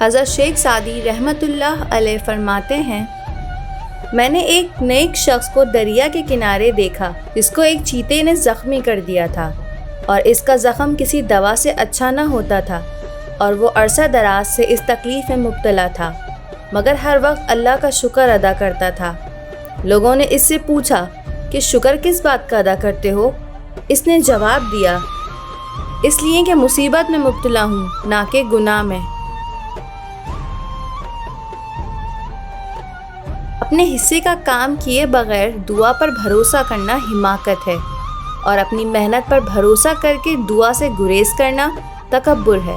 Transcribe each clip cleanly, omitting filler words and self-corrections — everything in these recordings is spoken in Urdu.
حضرت شیخ سعدی رحمۃ اللہ علیہ فرماتے ہیں، میں نے ایک نیک شخص کو دریا کے کنارے دیکھا جس کو ایک چیتے نے زخمی کر دیا تھا، اور اس کا زخم کسی دوا سے اچھا نہ ہوتا تھا، اور وہ عرصہ دراز سے اس تکلیف میں مبتلا تھا، مگر ہر وقت اللہ کا شکر ادا کرتا تھا۔ لوگوں نے اس سے پوچھا کہ شکر کس بات کا ادا کرتے ہو؟ اس نے جواب دیا، اس لیے کہ مصیبت میں مبتلا ہوں، نہ کہ گناہ میں۔ اپنے حصے کا کام کیے بغیر دعا پر بھروسہ کرنا حماقت ہے، اور اپنی محنت پر بھروسہ کر کے دعا سے گریز کرنا تکبر ہے۔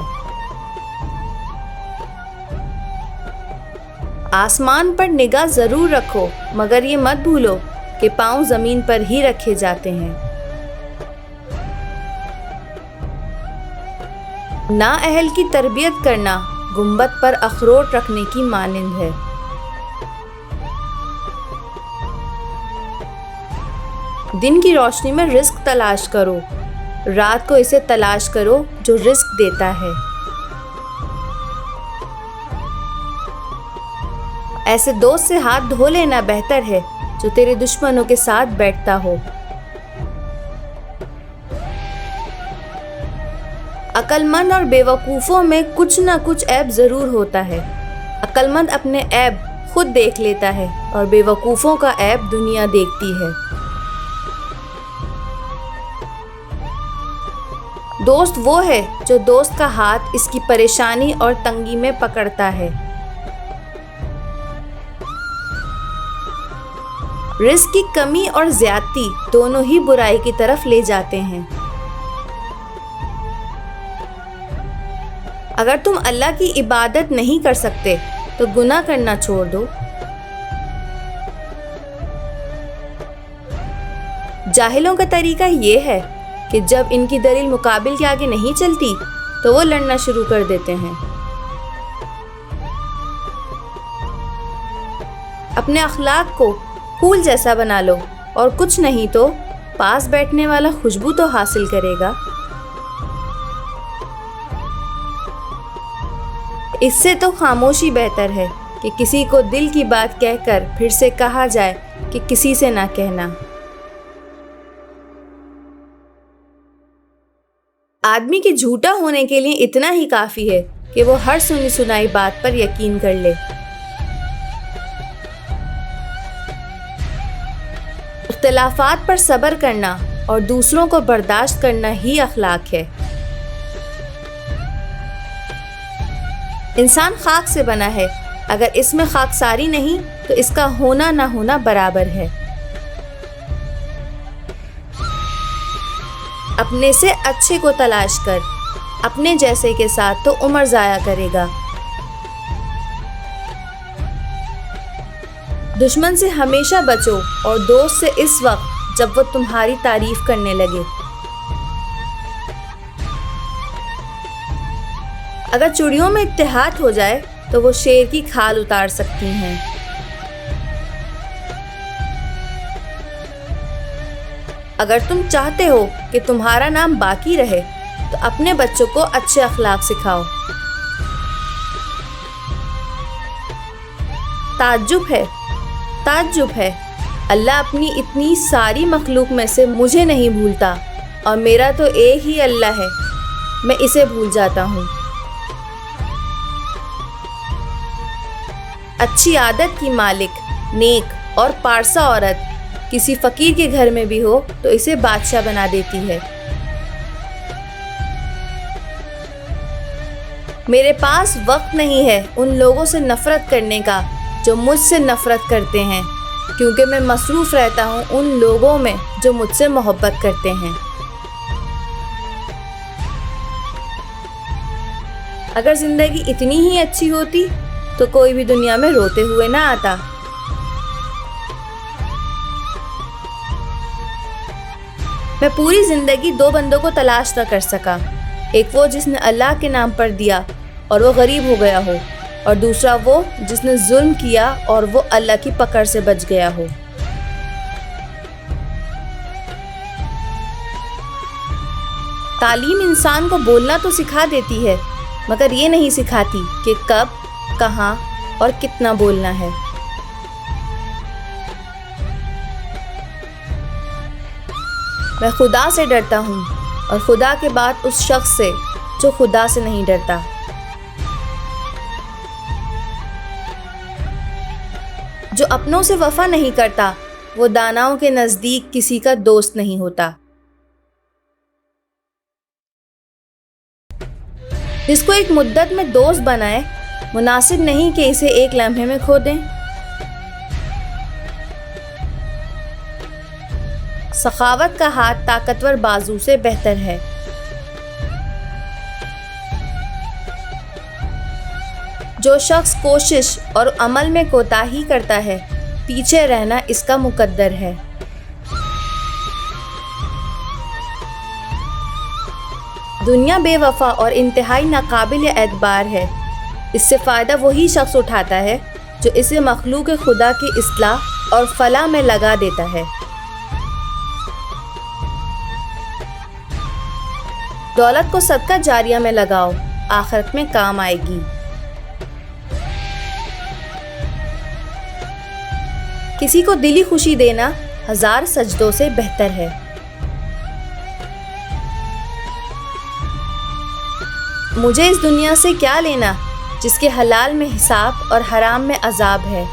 آسمان پر نگاہ ضرور رکھو، مگر یہ مت بھولو کہ پاؤں زمین پر ہی رکھے جاتے ہیں۔ نااہل کی تربیت کرنا گنبد پر اخروٹ رکھنے کی مانند ہے۔ دن کی روشنی میں رزق تلاش کرو، رات کو اسے تلاش کرو جو رزق دیتا ہے۔ ایسے دوست سے ہاتھ دھو لینا بہتر ہے جو تیرے دشمنوں کے ساتھ بیٹھتا ہو۔ عقل مند اور بے وقوفوں میں کچھ نہ کچھ عیب ضرور ہوتا ہے۔ عقل مند اپنے عیب خود دیکھ لیتا ہے، اور بے وقوفوں کا عیب دنیا دیکھتی ہے۔ دوست وہ ہے جو دوست کا ہاتھ اس کی پریشانی اور تنگی میں پکڑتا ہے۔ رزق کی کمی اور زیادتی دونوں ہی برائی کی طرف لے جاتے ہیں۔ اگر تم اللہ کی عبادت نہیں کر سکتے تو گناہ کرنا چھوڑ دو۔ جاہلوں کا طریقہ یہ ہے کہ جب ان کی دلیل مقابل کے آگے نہیں چلتی تو وہ لڑنا شروع کر دیتے ہیں۔ اپنے اخلاق کو پھول جیسا بنا لو، اور کچھ نہیں تو پاس بیٹھنے والا خوشبو تو حاصل کرے گا۔ اس سے تو خاموشی بہتر ہے کہ کسی کو دل کی بات کہہ کر پھر سے کہا جائے کہ کسی سے نہ کہنا۔ آدمی کے جھوٹا ہونے کے لیے اتنا ہی کافی ہے کہ وہ ہر سنی سنائی بات پر یقین کر لے۔ اختلافات پر صبر کرنا اور دوسروں کو برداشت کرنا ہی اخلاق ہے۔ انسان خاک سے بنا ہے، اگر اس میں خاکساری نہیں تو اس کا ہونا نہ ہونا برابر ہے۔ اپنے سے اچھے کو تلاش کر، اپنے جیسے کے ساتھ تو عمر ضائع کرے گا۔ دشمن سے ہمیشہ بچو، اور دوست سے اس وقت جب وہ تمہاری تعریف کرنے لگے۔ اگر چڑیوں میں اتحاد ہو جائے تو وہ شیر کی کھال اتار سکتی ہیں۔ اگر تم چاہتے ہو کہ تمہارا نام باقی رہے تو اپنے بچوں کو اچھے اخلاق سکھاؤ۔ تعجب ہے اللہ اپنی اتنی ساری مخلوق میں سے مجھے نہیں بھولتا، اور میرا تو ایک ہی اللہ ہے، میں اسے بھول جاتا ہوں۔ اچھی عادت کی مالک، نیک اور پارسا عورت کسی فقیر کے گھر میں بھی ہو تو اسے بادشاہ بنا دیتی ہے۔ میرے پاس وقت نہیں ہے ان لوگوں سے نفرت کرنے کا جو مجھ سے نفرت کرتے ہیں، کیونکہ میں مصروف رہتا ہوں ان لوگوں میں جو مجھ سے محبت کرتے ہیں۔ اگر زندگی اتنی ہی اچھی ہوتی تو کوئی بھی دنیا میں روتے ہوئے نہ آتا۔ میں پوری زندگی دو بندوں کو تلاش نہ کر سکا، ایک وہ جس نے اللہ کے نام پر دیا اور وہ غریب ہو گیا ہو، اور دوسرا وہ جس نے ظلم کیا اور وہ اللہ کی پکڑ سے بچ گیا ہو۔ تعلیم انسان کو بولنا تو سکھا دیتی ہے، مگر یہ نہیں سکھاتی کہ کب، کہاں اور کتنا بولنا ہے۔ میں خدا سے ڈرتا ہوں، اور خدا کے بعد اس شخص سے جو خدا سے نہیں ڈرتا۔ جو اپنوں سے وفا نہیں کرتا وہ داناؤں کے نزدیک کسی کا دوست نہیں ہوتا۔ جس کو ایک مدت میں دوست بنائے، مناسب نہیں کہ اسے ایک لمحے میں کھو دیں۔ سخاوت کا ہاتھ طاقتور بازو سے بہتر ہے۔ جو شخص کوشش اور عمل میں کوتاہی کرتا ہے، پیچھے رہنا اس کا مقدر ہے۔ دنیا بے وفا اور انتہائی ناقابل اعتبار ہے۔ اس سے فائدہ وہی شخص اٹھاتا ہے جو اسے مخلوق خدا کی اصلاح اور فلاح میں لگا دیتا ہے۔ دولت کو صدقہ جاریہ میں لگاؤ، آخرت میں کام آئے گی۔ کسی کو دلی خوشی دینا 1000 سجدوں سے بہتر ہے۔ مجھے اس دنیا سے کیا لینا جس کے حلال میں حساب اور حرام میں عذاب ہے۔